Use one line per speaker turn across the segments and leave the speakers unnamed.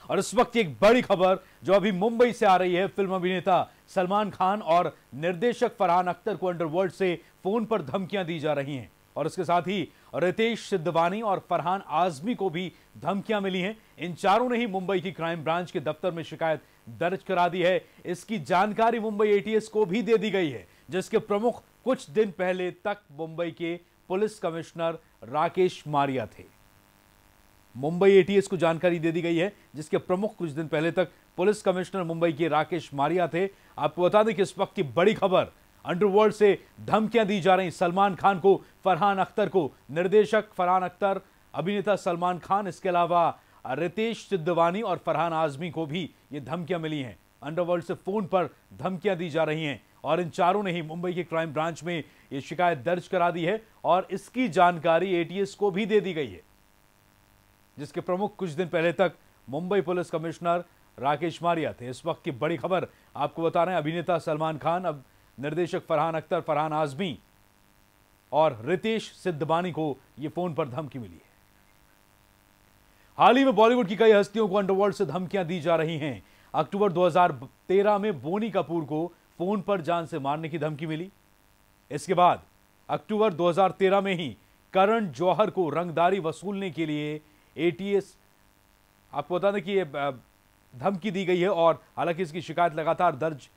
और इस वक्त एक बड़ी खबर जो अभी मुंबई से आ रही है। फिल्म अभिनेता सलमान खान और निर्देशक फरहान अख्तर को अंडरवर्ल्ड से फोन पर धमकियां दी जा रही हैं और इसके साथ ही रितेश सिद्धवानी और फरहान आजमी को भी धमकियां मिली हैं। इन चारों ने ही मुंबई की क्राइम ब्रांच के दफ्तर में शिकायत दर्ज करा दी है। इसकी जानकारी मुंबई एटीएस को भी दे दी गई है, जिसके प्रमुख कुछ दिन पहले तक मुंबई के पुलिस कमिश्नर राकेश मारिया थे। मुंबई एटीएस को जानकारी दे दी गई है, जिसके प्रमुख कुछ दिन पहले तक पुलिस कमिश्नर मुंबई के राकेश मारिया थे। आपको बता दें कि इस वक्त की बड़ी खबर, अंडरवर्ल्ड से धमकियां दी जा रही सलमान खान को, फरहान अख्तर को, निर्देशक फरहान अख्तर, अभिनेता सलमान खान, इसके अलावा रितेश सिद्धवानी और फरहान आजमी को भी ये धमकियां मिली हैं। अंडरवर्ल्ड से फोन पर धमकियां दी जा रही हैं और इन चारों ने ही मुंबई के क्राइम ब्रांच में ये शिकायत दर्ज करा दी है और इसकी जानकारी एटीएस को भी दे दी गई है, जिसके प्रमुख कुछ दिन पहले तक मुंबई पुलिस कमिश्नर राकेश मारिया थे। इस वक्त की बड़ी खबर आपको बता रहे हैं, अभिनेता सलमान खान, अब निर्देशक फरहान अख्तर, फरहान आजमी और रितेश सिद्धवानी को यह फोन पर धमकी मिली है। हाल ही में बॉलीवुड की कई हस्तियों को अंडरवर्ल्ड से धमकियां दी जा रही हैं। अक्टूबर 2013 में बोनी कपूर को फोन पर जान से मारने की धमकी मिली। इसके बाद अक्टूबर 2013 में ही करण जौहर को रंगदारी वसूलने के लिए एटीएस, आपको बता दें कि यह धमकी दी गई है और हालांकि इसकी शिकायत लगातार दर्ज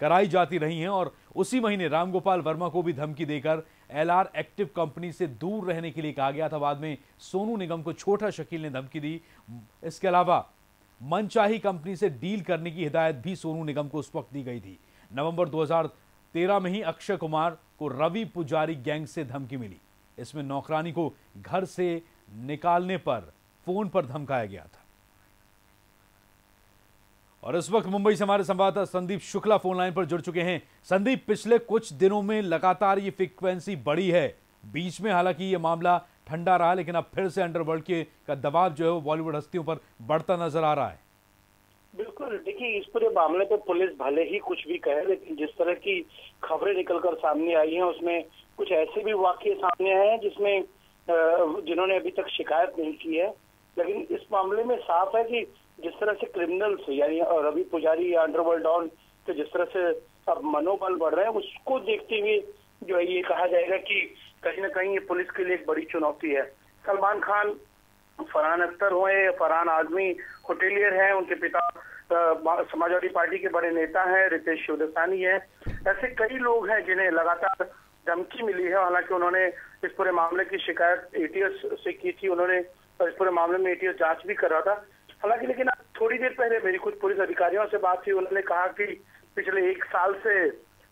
कराई जाती रही हैं और उसी महीने रामगोपाल वर्मा को भी धमकी देकर एलआर एक्टिव कंपनी से दूर रहने के लिए कहा गया था। बाद में सोनू निगम को छोटा शकील ने धमकी दी। इसके अलावा मनचाही कंपनी से डील करने की हिदायत भी सोनू निगम को उस वक्त दी गई थी। नवंबर 2013 में ही अक्षय कुमार को रवि पुजारी गैंग से धमकी मिली। इसमें नौकरानी को घर से निकालने पर फोन पर धमकाया गया था। और इस वक्त मुंबई से हमारे संवाददाता संदीप शुक्ला फोन लाइन पर जुड़ चुके हैं। संदीप, पिछले कुछ दिनों में लगातार ये फ्रीक्वेंसी बढ़ी है, बीच में हालांकि ये मामला ठंडा रहा, लेकिन अब फिर से अंडरवर्ल्ड का दबाव जो है वो बॉलीवुड हस्तियों पर बढ़ता नजर आ रहा है।
बिल्कुल, देखिए, इस पूरे मामले पे पुलिस भले ही कुछ भी कहे, लेकिन जिस तरह की खबरें निकलकर सामने आई हैं उसमें कुछ ऐसे भी वाकये सामने आए हैं जिसमें जिन्होंने अभी तक शिकायत नहीं की है। लेकिन इस मामले में साफ है कि जिस तरह से क्रिमिनल्स यानी रवि पुजारी या अंडरवर्ल्ड डॉन के जिस तरह से अब मनोबल बढ़ रहे हैं, उसको देखते हुए जो है ये कहा जाएगा कि कहीं ना कहीं ये पुलिस के लिए एक बड़ी चुनौती है। सलमान खान, फरहान अख्तर हुए, फरहान आजमी होटेलियर हैं, उनके पिता समाजवादी पार्टी के बड़े नेता हैं, रितेश सिद्धवानी है। ऐसे कई लोग हैं जिन्हें लगातार धमकी मिली है। हालांकि उन्होंने इस पूरे मामले की शिकायत एटीएस से की थी, उन्होंने इस पूरे मामले में एटीएस जांच भी कर रहा था। हालांकि लेकिन थोड़ी देर पहले मेरी कुछ पुलिस अधिकारियों से बात हुई, उन्होंने कहा कि पिछले 1 साल से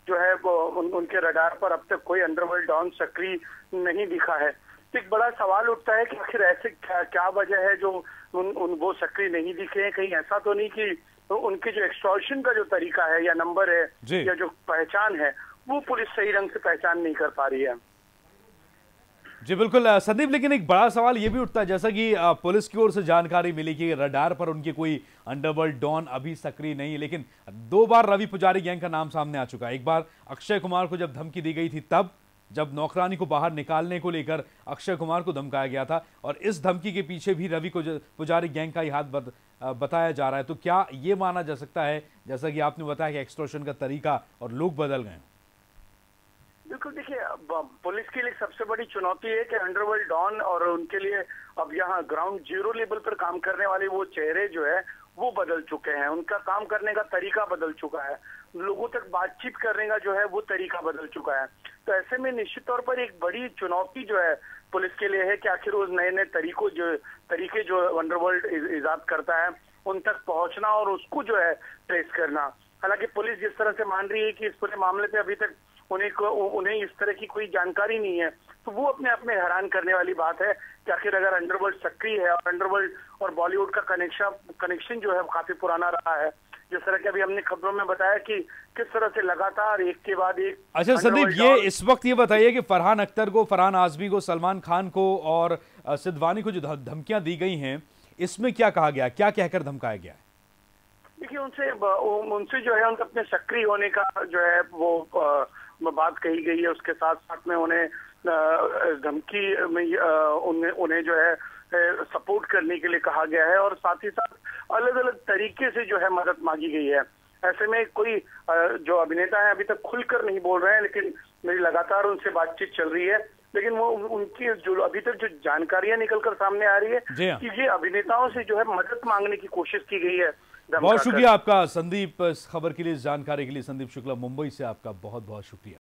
जो है वो उनके रडार पर अब तक कोई अंडरवर्ल्ड डॉन सक्रिय नहीं दिखा है। तो एक बड़ा सवाल उठता है कि आखिर ऐसे क्या वजह है जो वो सक्रिय नहीं दिखे हैं। कहीं ऐसा तो नहीं कि उनके जो एक्सटॉर्शन का जो तरीका है या नंबर है या जो पहचान है वो पुलिस सही रंग से पहचान नहीं कर पा रही है।
जी बिल्कुल संदीप, लेकिन एक बड़ा सवाल यह भी उठता है, जैसा कि पुलिस की ओर से जानकारी मिली कि रडार पर उनके कोई अंडरवर्ल्ड डॉन अभी सक्रिय नहीं है, लेकिन 2 बार रवि पुजारी गैंग का नाम सामने आ चुका है। एक बार अक्षय कुमार को जब धमकी दी गई थी, तब जब नौकरानी को बाहर निकालने को लेकर अक्षय कुमार को धमकाया गया था, और इस धमकी के पीछे भी रवि पुजारी गैंग का ही हाथ बताया जा रहा है। तो क्या ये माना जा सकता है, जैसा कि आपने बताया, कि एक्सटॉर्शन का तरीका और लोग बदल गए?
बिल्कुल, देखिए, पुलिस के लिए सबसे बड़ी चुनौती है कि अंडरवर्ल्ड डॉन और उनके लिए अब यहाँ ग्राउंड जीरो लेवल पर काम करने वाले वो चेहरे जो है वो बदल चुके हैं। उनका काम करने का तरीका बदल चुका है, लोगों तक बातचीत करने का जो है वो तरीका बदल चुका है। तो ऐसे में निश्चित तौर पर एक बड़ी चुनौती जो है पुलिस के लिए है कि आखिर उस नए नए तरीके जो अंडरवर्ल्ड इजाद करता है उन तक पहुंचना और उसको जो है ट्रेस करना। हालांकि पुलिस जिस तरह से मान रही है कि इस पूरे मामले पे अभी तक उन्हें इस तरह की कोई जानकारी नहीं है, तो वो अपने आप में हैरान करने वाली बात है कि आखिर अगर अंडरवर्ल्ड सक्रिय है और अंडरवर्ल्ड और बॉलीवुड का कनेक्शन जो है काफी पुराना रहा है, जिस तरह के अभी हमने खबरों में बताया कि किस तरह से लगातार एक के बाद एक।
अच्छा संदीप, ये इस वक्त ये बताइए कि फरहान अख्तर को, फरहान आजमी को, सलमान खान को और सिद्धवानी को जो धमकियां दी गई हैं, इसमें क्या कहा गया, क्या कहकर धमकाया गया?
देखिए, उनसे जो है उनका अपने सक्रिय होने का जो है वो बात कही गई है। उसके साथ साथ में उन्हें धमकी में उन्हें जो है सपोर्ट करने के लिए कहा गया है और साथ ही साथ अलग अलग तरीके से जो है मदद मांगी गई है। ऐसे में कोई जो अभिनेता है अभी तक खुलकर नहीं बोल रहे हैं, लेकिन मेरी लगातार उनसे बातचीत चल रही है। लेकिन वो उनकी जो अभी तक जो जानकारियां निकलकर सामने आ रही है कि ये अभिनेताओं से जो है मदद मांगने की कोशिश की गई है।
बहुत शुक्रिया आपका संदीप, इस खबर के लिए, इस जानकारी के लिए। संदीप शुक्ला मुंबई से, आपका बहुत बहुत शुक्रिया।